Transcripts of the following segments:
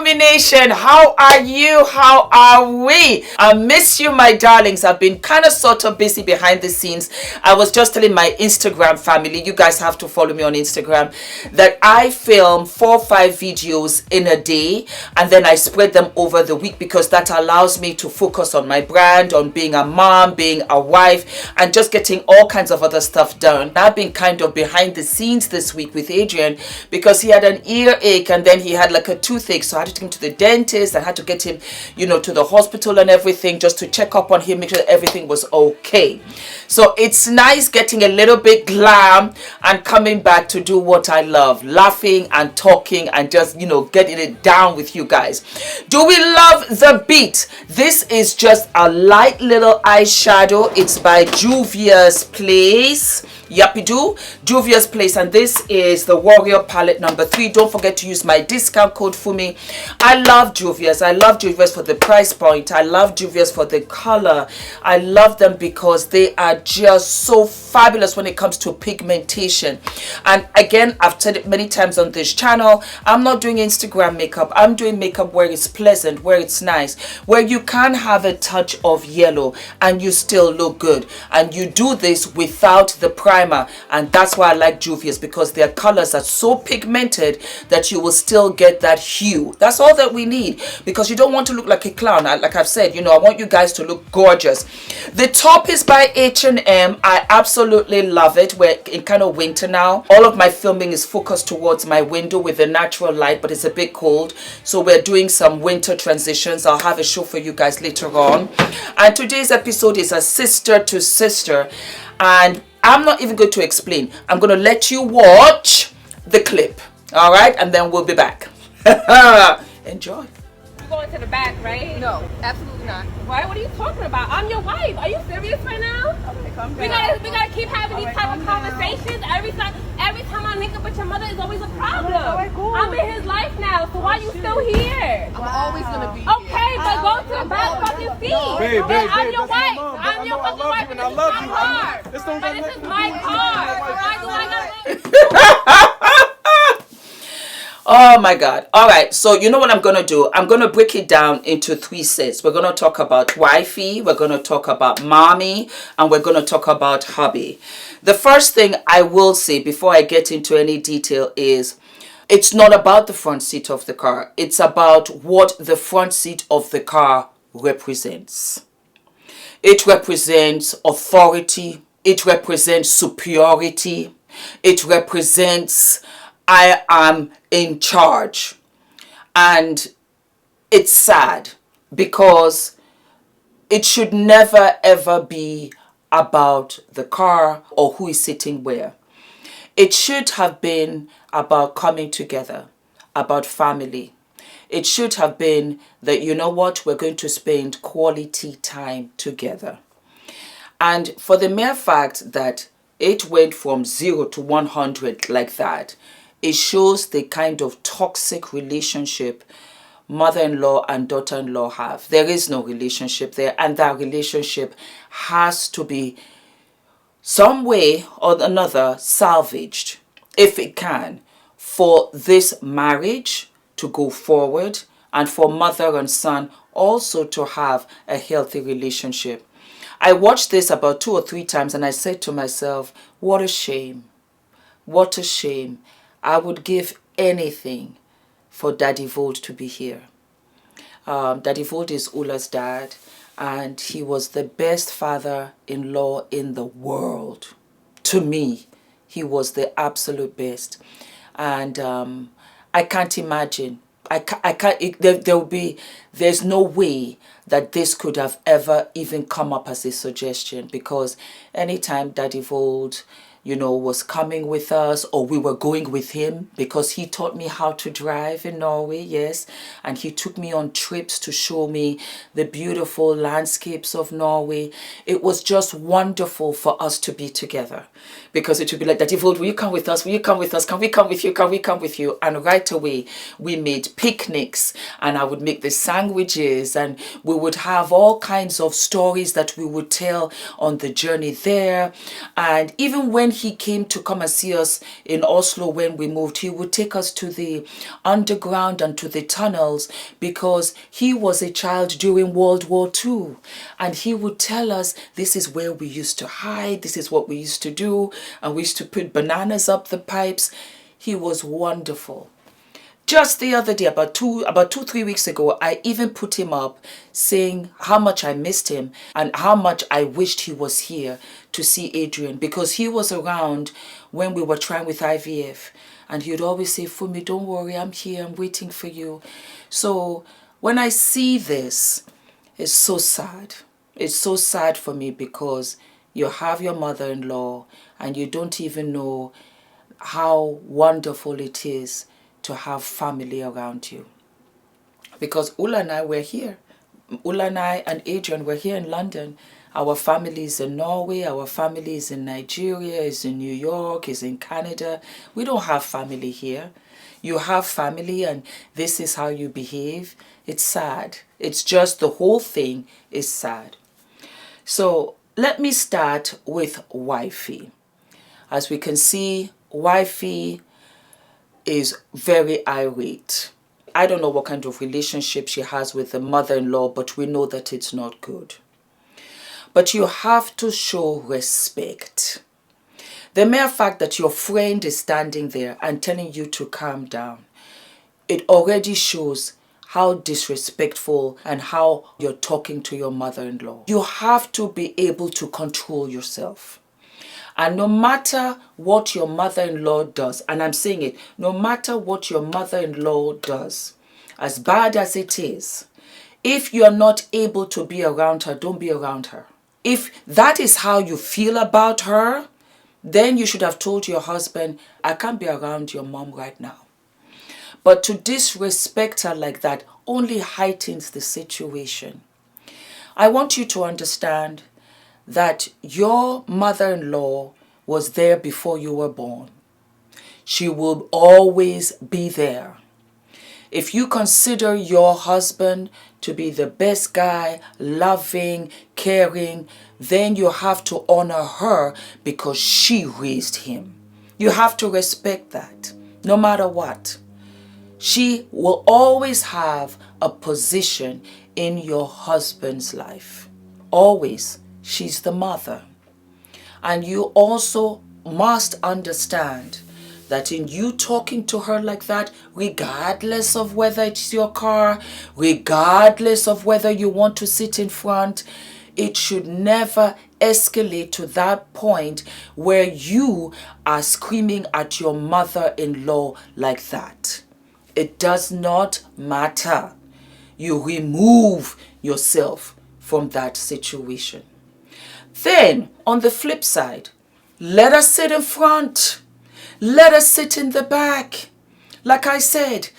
Fumi Nation, how are you? How are we? I miss you, my darlings. I've been kind of sort of busy behind the scenes. I was just telling my Instagram family, you guys have to follow me on Instagram, that I film 4 or 5 videos in a day and then I spread them over the week because that allows me to focus on my brand, on being a mom, being a wife, and just getting all kinds of other stuff done. I've been kind of behind the scenes this week with Adrian because he had an earache and then he had like a toothache, so I had to take him to the dentist. I had to get him, you know, to the hospital and everything just to check up on him, make sure that everything was okay. So it's nice getting a little bit glam and coming back to do what I love, laughing and talking and just, you know, getting it down with you guys. Do we love the beat? This is just a light little eyeshadow. It's by JUVIAS Place. Yuppie do, JUVIAS Place, and this is the Warrior Palette number 3. Don't forget to use my discount code Fumi. I love JUVIAS. I love JUVIAS for the price point. I love JUVIAS for the color. I love them because they are just so fabulous when it comes to pigmentation. And again, I've said it many times on this channel, I'm not doing Instagram makeup. I'm doing makeup where it's pleasant, where it's nice, where you can have a touch of yellow and you still look good. And you do this without the price. And that's why I like JUVIAS, because their colors are so pigmented that you will still get that hue. That's all that we need, because you don't want to look like a clown. Like I've said, you know, I want you guys to look gorgeous. The top is by H&M. I absolutely love it. We're in kind of winter now. All of my filming is focused towards my window with the natural light, but it's a bit cold, so we're doing some winter transitions. I'll have a show for you guys later on. And today's episode is a sister to sister, and I'm not even going to explain. I'm going to let you watch the clip. All right? And then we'll be back. Enjoy. You're going to the back, right? No, absolutely not. Why? What are you talking about? I'm your wife. Are you serious right now? Okay, calm down. We gotta keep having these type of conversations. Every time I link up with your mother, it's always a problem. Alright, cool. I'm in his life now, so why you still here? I'm always gonna be Okay, but go to the back fucking seat. Babe, I'm your that's wife. my mom. I'm your I fucking love wife. you and This I is love my you. car. This don't But got this is nothing my to do with car. you. Why do I gotta... Oh my God. All right. So you know what I'm going to do? I'm going to break it down into 3 sets. We're going to talk about wifey. We're going to talk about mommy. And we're going to talk about hubby. The first thing I will say before I get into any detail is it's not about the front seat of the car. It's about what the front seat of the car represents. It represents authority. It represents superiority. It represents I am in charge. And it's sad because it should never ever be about the car or who is sitting where. It should have been about coming together, about family. It should have been that, you know what, we're going to spend quality time together. And for the mere fact that it went from 0 to 100 like that, it shows the kind of toxic relationship mother-in-law and daughter-in-law have. There is no relationship there, and that relationship has to be some way or another salvaged, if it can, for this marriage to go forward and for mother and son also to have a healthy relationship. I watched this about 2 or 3 times and I said to myself, what a shame. What a shame. I would give anything for Daddy-Vold to be here. Daddy-Vold is Ula's dad, and he was the best father-in-law in the world. To me, he was the absolute best. And I can't imagine. There's no way that this could have ever even come up as a suggestion, because anytime Daddy-Vold, you know, was coming with us, or we were going with him, because he taught me how to drive in Norway, yes, and he took me on trips to show me the beautiful landscapes of Norway. It was just wonderful for us to be together, because it would be like, Daddy-Vold, will you come with us? Will you come with us? Can we come with you? Can we come with you? And right away, we made picnics, and I would make the sandwiches, and we would have all kinds of stories that we would tell on the journey there. And even when when he came to come and see us in Oslo when we moved, he would take us to the underground and to the tunnels because he was a child during World War II. And he would tell us, this is where we used to hide, this is what we used to do, and we used to put bananas up the pipes. He was wonderful. Just the other day, about 2-3 weeks ago, I even put him up saying how much I missed him and how much I wished he was here to see Adrian, because he was around when we were trying with IVF, and he would always say, Fumi, don't worry, I'm here, I'm waiting for you. So when I see this, it's so sad. It's so sad for me because you have your mother-in-law and you don't even know how wonderful it is to have family around you. Because Ula and I were here. Ula and I and Adrian were here in London. Our family is in Norway, our family is in Nigeria, is in New York, is in Canada. We don't have family here. You have family and this is how you behave. It's sad. It's just the whole thing is sad. So let me start with wifey. As we can see, wifey is very irate. I don't know what kind of relationship she has with the mother-in-law, but we know that it's not good. But you have to show respect. The mere fact that your friend is standing there and telling you to calm down, it already shows how disrespectful and how you're talking to your mother-in-law. You have to be able to control yourself. And no matter what your mother-in-law does, and I'm saying it, no matter what your mother-in-law does, as bad as it is, if you're not able to be around her, don't be around her. If that is how you feel about her, then you should have told your husband, I can't be around your mom right now. But to disrespect her like that only heightens the situation. I want you to understand that your mother-in-law was there before you were born. She will always be there. If you consider your husband to be the best guy, loving, caring, then you have to honor her because she raised him. You have to respect that, no matter what. She will always have a position in your husband's life. Always. She's the mother. And you also must understand that in you talking to her like that, regardless of whether it's your car, regardless of whether you want to sit in front, it should never escalate to that point where you are screaming at your mother-in-law like that. It does not matter. You remove yourself from that situation. Then, on the flip side, let us sit in front. Let us sit in the back. Like I said,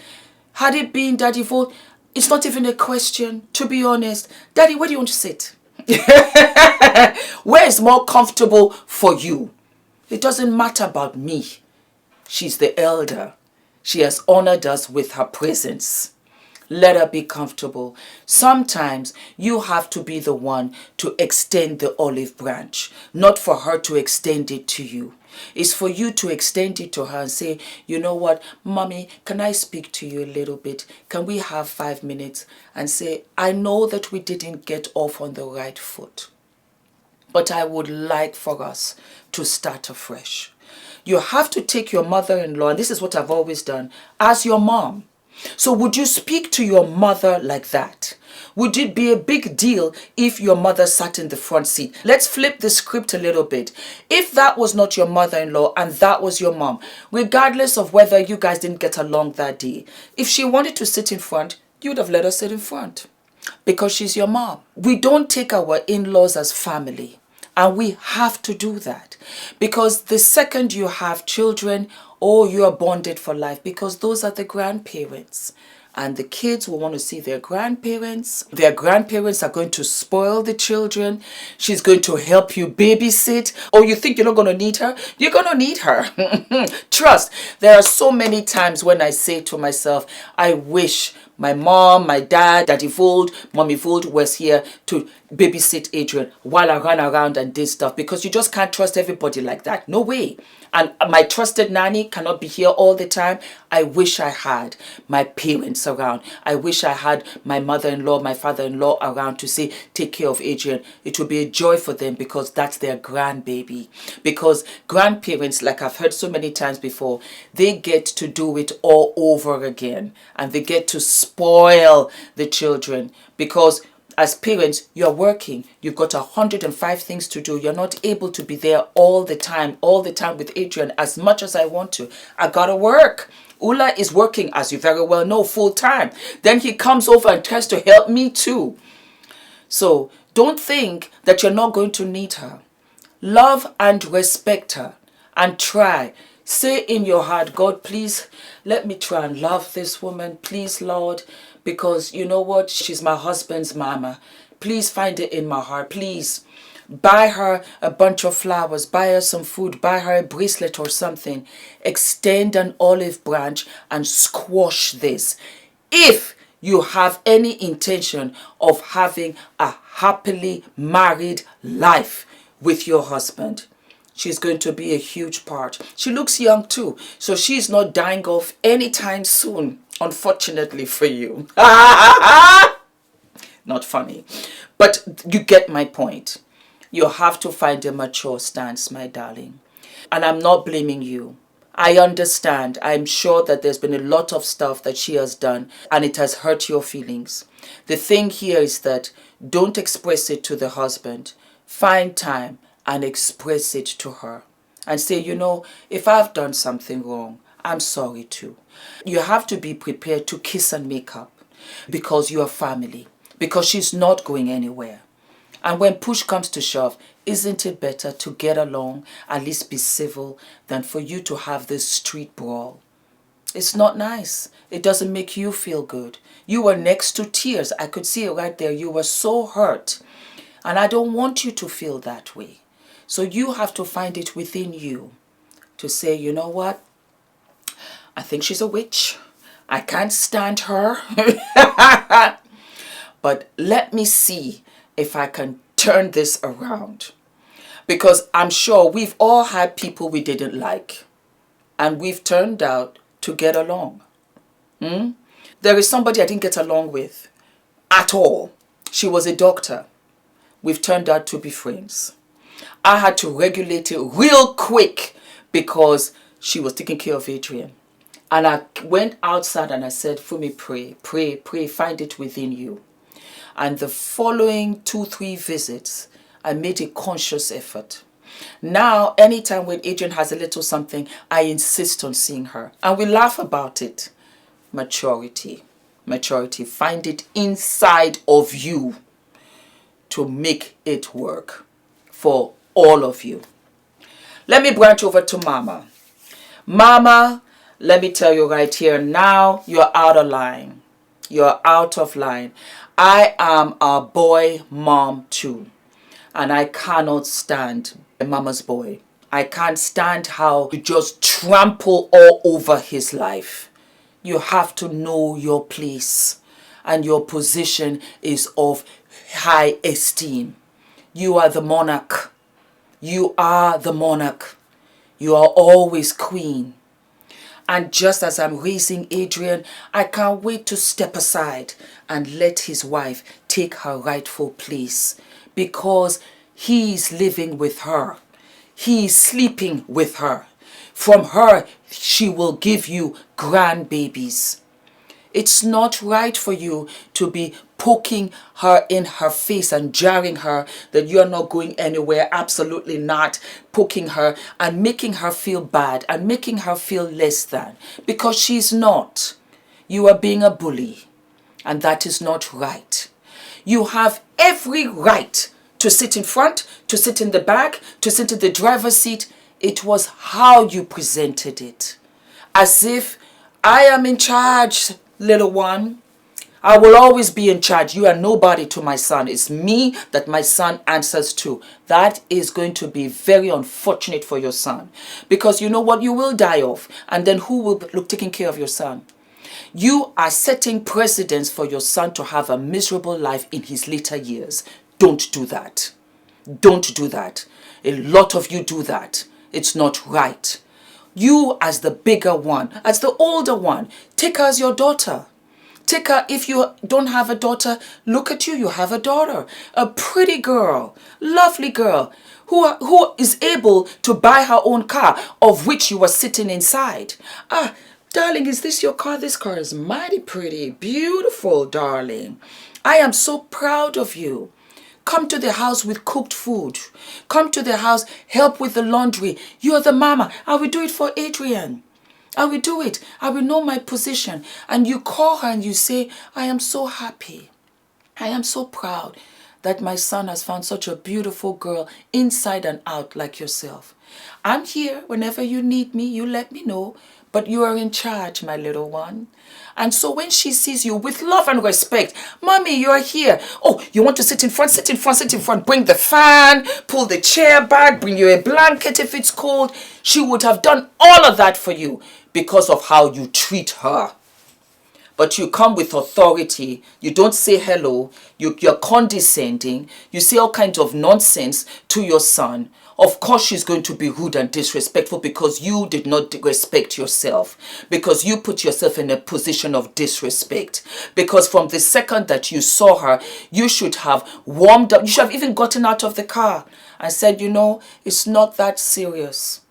had it been Daddy Vold, it's not even a question, to be honest. Daddy, where do you want to sit? Where is more comfortable for you? It doesn't matter about me. She's the elder. She has honored us with her presence. Let her be comfortable. Sometimes you have to be the one to extend the olive branch, not for her to extend it to you. It's for you to extend it to her and say, you know what, Mommy, can I speak to you a little bit? Can we have 5 minutes? And say, I know that we didn't get off on the right foot, but I would like for us to start afresh. You have to take your mother-in-law, and this is what I've always done, as your mom. So would you speak to your mother like that? Would it be a big deal if your mother sat in the front seat? Let's flip the script a little bit. If that was not your mother-in-law and that was your mom, regardless of whether you guys didn't get along that day, if she wanted to sit in front, you would have let her sit in front because she's your mom. We don't take our in-laws as family, and we have to do that because the second you have children, oh, you are bonded for life because those are the grandparents. And the kids will want to see their grandparents. Their grandparents are going to spoil the children. She's going to help you babysit. Oh, you think you're not going to need her? You're going to need her. Trust. There are so many times when I say to myself, I wish my mom, my dad, Daddy Vold, Mommy Vold was here to babysit Adrian while I ran around and did stuff, because you just can't trust everybody like that. No way. And my trusted nanny cannot be here all the time. I wish I had my parents around. I wish I had my mother-in-law, my father-in-law around to say, take care of Adrian. It would be a joy for them, because that's their grandbaby. Because grandparents, like I've heard so many times before, they get to do it all over again. And they get to spoil the children, because as parents, you're working. You've got 105 things to do. You're not able to be there all the time with Adrian as much as I want to. I gotta work. Ula is working, as you very well know, full time. Then he comes over and tries to help me too. So don't think that you're not going to need her. Love and respect her and try. Say in your heart, God, please let me try and love this woman. Please, Lord, because you know what? She's my husband's mama. Please find it in my heart. Please buy her a bunch of flowers. Buy her some food. Buy her a bracelet or something. Extend an olive branch and squash this. If you have any intention of having a happily married life with your husband, she's going to be a huge part. She looks young too, so she's not dying off anytime soon, unfortunately for you. Not funny. But you get my point. You have to find a mature stance, my darling. And I'm not blaming you. I understand. I'm sure that there's been a lot of stuff that she has done and it has hurt your feelings. The thing here is that don't express it to the husband. Find time and express it to her. And say, you know, if I've done something wrong, I'm sorry too. You have to be prepared to kiss and make up, because you are family. Because she's not going anywhere. And when push comes to shove, isn't it better to get along, at least be civil, than for you to have this street brawl? It's not nice. It doesn't make you feel good. You were next to tears. I could see it right there. You were so hurt. And I don't want you to feel that way. So you have to find it within you to say, you know what? I think she's a witch. I can't stand her. But let me see if I can turn this around. Because I'm sure we've all had people we didn't like. And we've turned out to get along. There is somebody I didn't get along with at all. She was a doctor. We've turned out to be friends. I had to regulate it real quick because she was taking care of Adrian. And I went outside and I said, Fumi, pray, pray, pray, find it within you. And the following 2-3 visits, I made a conscious effort. Now, anytime when Adrian has a little something, I insist on seeing her. And we laugh about it. Maturity. Maturity. Find it inside of you to make it work for all of you. Let me branch over to Mama. Mama, let me tell you right here now, you're out of line. You're out of line. I am a boy mom too. And I cannot stand a mama's boy. I can't stand how you just trample all over his life. You have to know your place. And your position is of high esteem. You are the monarch. You are the monarch. You are always queen. And just as I'm raising Adrian, I can't wait to step aside and let his wife take her rightful place. Because he's living with her. He's sleeping with her. From her, she will give you grandbabies. It's not right for you to be poking her in her face and jarring her that you're not going anywhere. Absolutely not. Poking her and making her feel bad and making her feel less than. Because she's not. You are being a bully. And that is not right. You have every right to sit in front, to sit in the back, to sit in the driver's seat. It was how you presented it. As if I am in charge, little one. I will always be in charge. You are nobody to my son. It's me that my son answers to. That is going to be very unfortunate for your son. Because you know what? You will die off. And then who will look taking care of your son? You are setting precedents for your son to have a miserable life in his later years. Don't do that. Don't do that. A lot of you do that. It's not right. You as the bigger one, as the older one, take her as your daughter. Take her, if you don't have a daughter, look at you, you have a daughter. A pretty girl, lovely girl, who is able to buy her own car, of which you are sitting inside. Ah, darling, is this your car? This car is mighty pretty, beautiful, darling. I am so proud of you. Come to the house with cooked food. Come to the house, help with the laundry. You're the mama. I will do it for Adrian. I will do it. I will know my position. And you call her and you say, I am so happy. I am so proud that my son has found such a beautiful girl inside and out like yourself. I'm here whenever you need me. You let me know. But you are in charge, my little one. And so when she sees you with love and respect, Mommy, you are here. Oh, you want to sit in front? Sit in front, sit in front. Bring the fan, pull the chair back, bring you a blanket if it's cold. She would have done all of that for you because of how you treat her. But you come with authority. You don't say hello. You're condescending. You say all kinds of nonsense to your son. Of course she's going to be rude and disrespectful because you did not respect yourself. Because you put yourself in a position of disrespect. Because from the second that you saw her, you should have warmed up. You should have even gotten out of the car and said, you know, it's not that serious.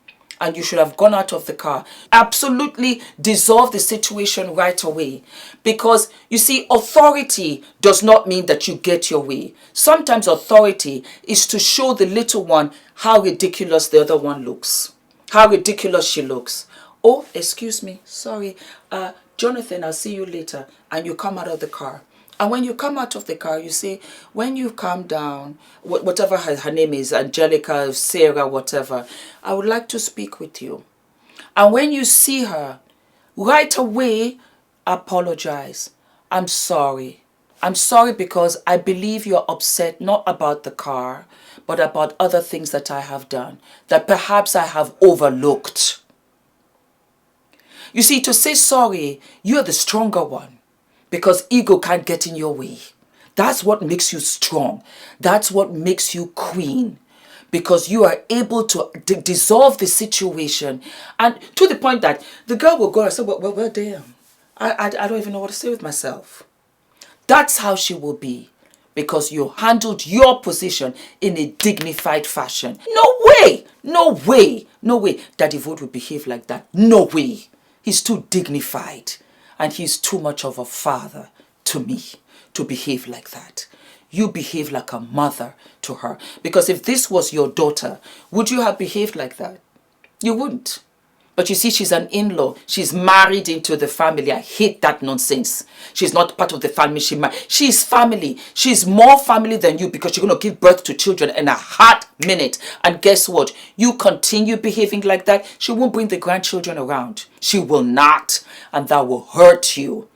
And you should have gone out of the car. Absolutely dissolve the situation right away. Because, you see, authority does not mean that you get your way. Sometimes authority is to show the little one how ridiculous the other one looks. How ridiculous she looks. Oh, excuse me. Sorry. Jonathan, I'll see you later. And you come out of the car. And when you come out of the car, you say, when you come down, whatever her name is, Angelica, Sarah, whatever, I would like to speak with you. And when you see her, right away, apologize. I'm sorry. I'm sorry because I believe you're upset not about the car, but about other things that I have done, that perhaps I have overlooked. You see, to say sorry, you're the stronger one. Because ego can't get in your way. That's what makes you strong. That's what makes you queen. Because you are able to dissolve the situation. And to the point that the girl will go and say, well damn. I don't even know what to say with myself. That's how she will be. Because you handled your position in a dignified fashion. No way. No way. No way. Daddy Vold will behave like that. No way. He's too dignified. And he's too much of a father to me to behave like that. You behave like a mother to her. Because if this was your daughter, would you have behaved like that? You wouldn't. But you see, she's an in-law. She's married into the family. I hate that nonsense. She's not part of the family. She's family. She's more family than you because you're going to give birth to children in a hot minute. And guess what? You continue behaving like that, she won't bring the grandchildren around. She will not. And that will hurt you.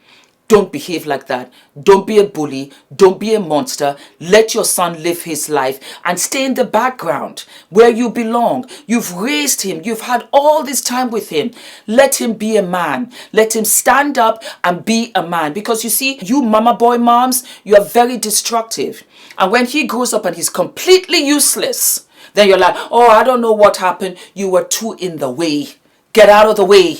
Don't behave like that. Don't be a bully. Don't be a monster. Let your son live his life and stay in the background where you belong. You've raised him. You've had all this time with him. Let him be a man. Let him stand up and be a man. Because you see, you mama boy moms, you are very destructive. And when he grows up and he's completely useless, then you're like, oh, I don't know what happened. You were too in the way. Get out of the way.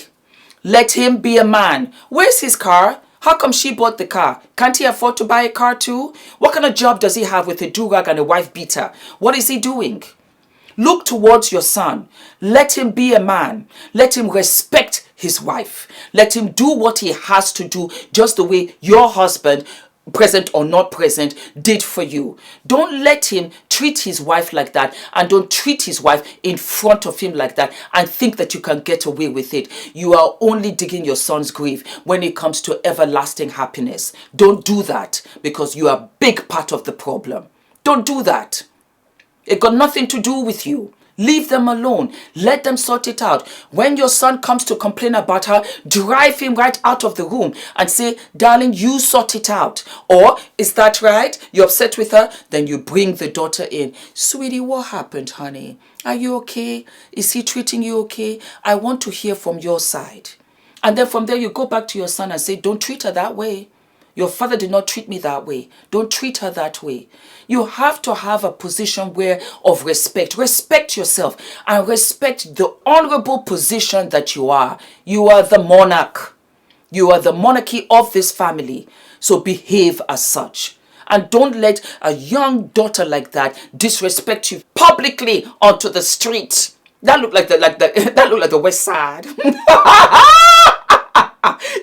Let him be a man. Where's his car? How come she bought the car? Can't he afford to buy a car too? What kind of job does he have with a do-rag and a wife beater? What is he doing? Look towards your son. Let him be a man. Let him respect his wife. Let him do what he has to do just the way your husband, present or not present, did for you. Don't let him treat his wife like that, and don't treat his wife in front of him like that and think that you can get away with it. You are only digging your son's grave when it comes to everlasting happiness. Don't do that because you are a big part of the problem. Don't do that. It got nothing to do with you. Leave them alone. Let them sort it out. When your son comes to complain about her, drive him right out of the room and say, darling, you sort it out. Or, is that right? You're upset with her? Then you bring the daughter in. Sweetie, what happened, honey? Are you okay? Is he treating you okay? I want to hear from your side. And then from there, you go back to your son and say, don't treat her that way. Your father did not treat me that way. Don't treat her that way. You have to have a position where of respect. Respect yourself and respect the honorable position that you are. You are the monarch. You are the monarchy of this family. So behave as such. And don't let a young daughter like that disrespect you publicly onto the street. That looked like that looked like the West Side.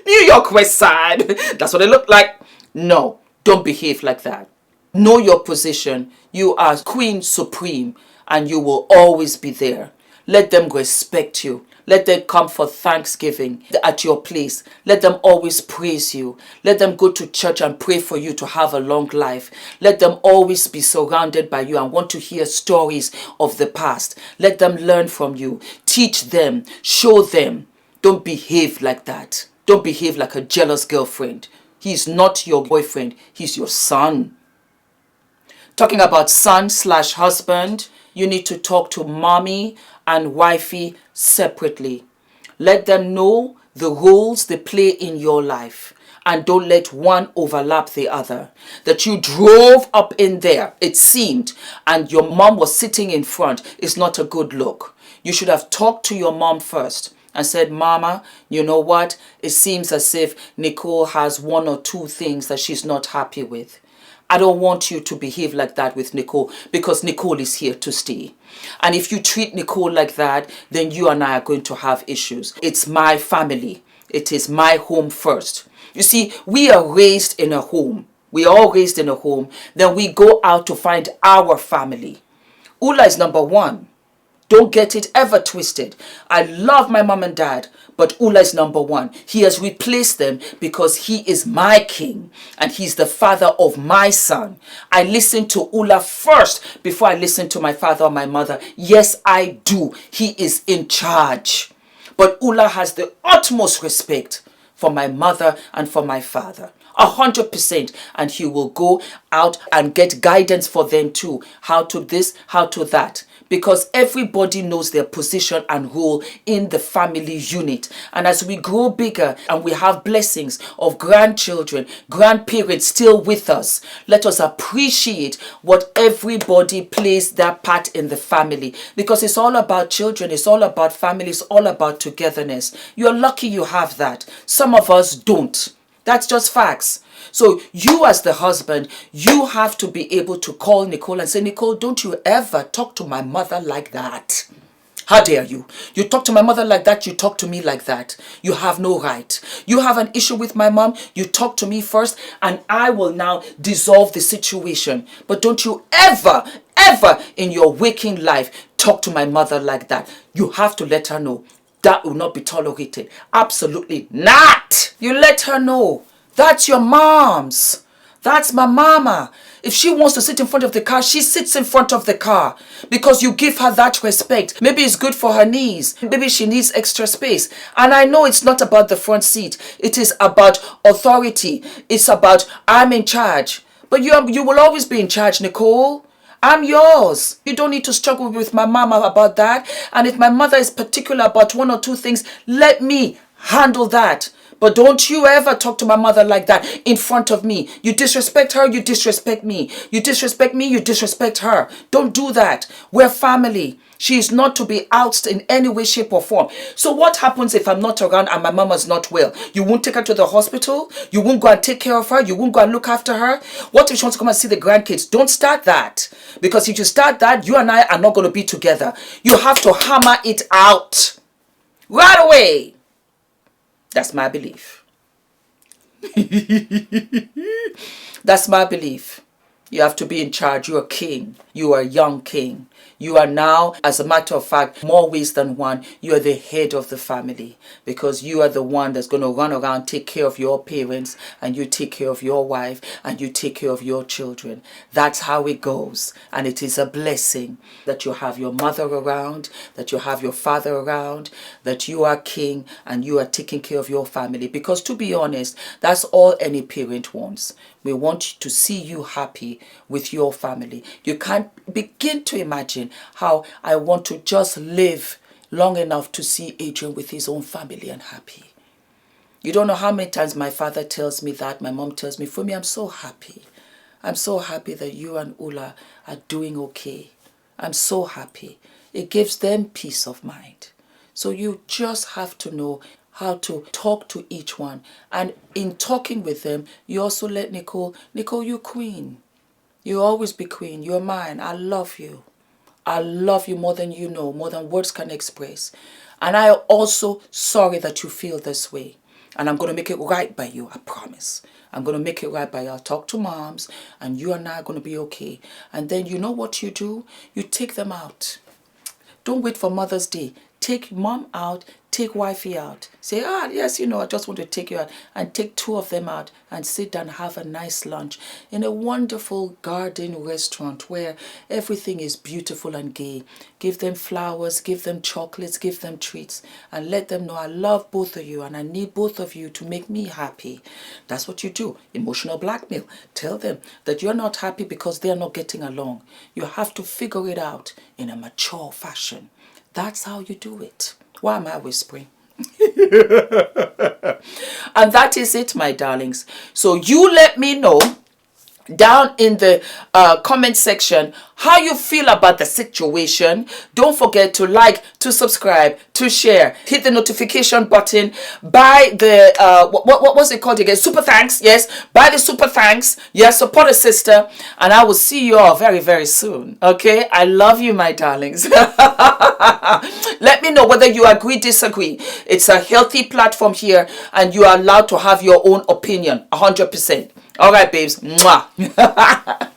New York West Side. That's what it looked like. No, don't behave like that. Know your position. You are Queen Supreme and you will always be there. Let them respect you. Let them come for Thanksgiving at your place. Let them always praise you. Let them go to church and pray for you to have a long life. Let them always be surrounded by you and want to hear stories of the past. Let them learn from you. Teach them. Show them. Don't behave like that. Don't behave like a jealous girlfriend. He's not your boyfriend. He's your son. Talking about son/husband, you need to talk to mommy and wifey separately. Let them know the roles they play in your life. And don't let one overlap the other. That you drove up in there, it seemed, and your mom was sitting in front is not a good look. You should have talked to your mom first and said, Mama, you know what? It seems as if Nicole has one or two things that she's not happy with. I don't want you to behave like that with Nicole because Nicole is here to stay. And if you treat Nicole like that, then you and I are going to have issues. It's my family. It is my home first. You see, we are raised in a home. We are all raised in a home. Then we go out to find our family. Ula is number one. Don't get it ever twisted. I love my mom and dad, but Ula is number one. He has replaced them because he is my king and he's the father of my son. I listen to Ula first before I listen to my father or my mother. Yes, I do. He is in charge. But Ula has the utmost respect for my mother and for my father. 100%. And he will go out and get guidance for them too. How to this, how to that. Because everybody knows their position and role in the family unit. And as we grow bigger and we have blessings of grandchildren, grandparents still with us, let us appreciate what everybody plays their part in the family. Because it's all about children, it's all about family, it's all about togetherness. You're lucky you have that. Some of us don't. That's just facts. So you as the husband, you have to be able to call Nicole and say, Nicole, don't you ever talk to my mother like that. How dare you? You talk to my mother like that, you talk to me like that. You have no right. You have an issue with my mom, you talk to me first, and I will now dissolve the situation. But don't you ever in your waking life talk to my mother like that. You have to let her know. That will not be tolerated. Absolutely not. You let her know. That's your mom's. That's my mama. If she wants to sit in front of the car, she sits in front of the car because you give her that respect. Maybe it's good for her knees. Maybe she needs extra space. And I know it's not about the front seat. It is about authority. It's about I'm in charge. But you will always be in charge, Nicole. I'm yours. You don't need to struggle with my mama about that. And if my mother is particular about one or two things, let me handle that. But don't you ever talk to my mother like that in front of me. You disrespect her, you disrespect me. You disrespect me, you disrespect her. Don't do that. We're family. She is not to be ousted in any way, shape or form. So what happens if I'm not around and my mama's not well? You won't take her to the hospital? You won't go and take care of her? You won't go and look after her? What if she wants to come and see the grandkids? Don't start that. Because if you start that, you and I are not going to be together. You have to hammer it out right away. That's my belief. That's my belief. You have to be in charge. You're a king. You are a young king. You are now, as a matter of fact, more ways than one, you are the head of the family because you are the one that's going to run around, take care of your parents, and you take care of your wife, and you take care of your children. That's how it goes. And it is a blessing that you have your mother around, that you have your father around, that you are king and you are taking care of your family. Because to be honest, that's all any parent wants. We want to see you happy with your family. You can't begin to imagine how I want to just live long enough to see Adrian with his own family and happy. You don't know how many times my father tells me that, my mom tells me, Fumi, I'm so happy. I'm so happy that you and Ula are doing okay. I'm so happy. It gives them peace of mind. So you just have to know how to talk to each one. And in talking with them, you also let Nicole, you queen. You'll always be queen. You're mine. I love you. I love you more than you know, more than words can express. And I also sorry that you feel this way. And I'm going to make it right by you, I promise. I'm going to make it right by you. I'll talk to moms, and you and I are going to be okay. And then you know what you do? You take them out. Don't wait for Mother's Day. Take mom out, take wifey out. Say, yes, I just want to take you out. And take 2 of them out and sit down and have a nice lunch in a wonderful garden restaurant where everything is beautiful and gay. Give them flowers, give them chocolates, give them treats. And let them know I love both of you and I need both of you to make me happy. That's what you do. Emotional blackmail. Tell them that you're not happy because they're not getting along. You have to figure it out in a mature fashion. That's how you do it. Why am I whispering? And that is it, my darlings. So you let me know down in the comment section how you feel about the situation. Don't forget to like, to subscribe, to share, hit the notification button, buy the what's it called again, super thanks. Yes, buy the super thanks. Yes, support a sister, and I will see you all very, very soon. Okay, I love you, my darlings. Let me know whether you agree, disagree. It's a healthy platform here, and you are allowed to have your own opinion 100%. All right, babes. Mwah.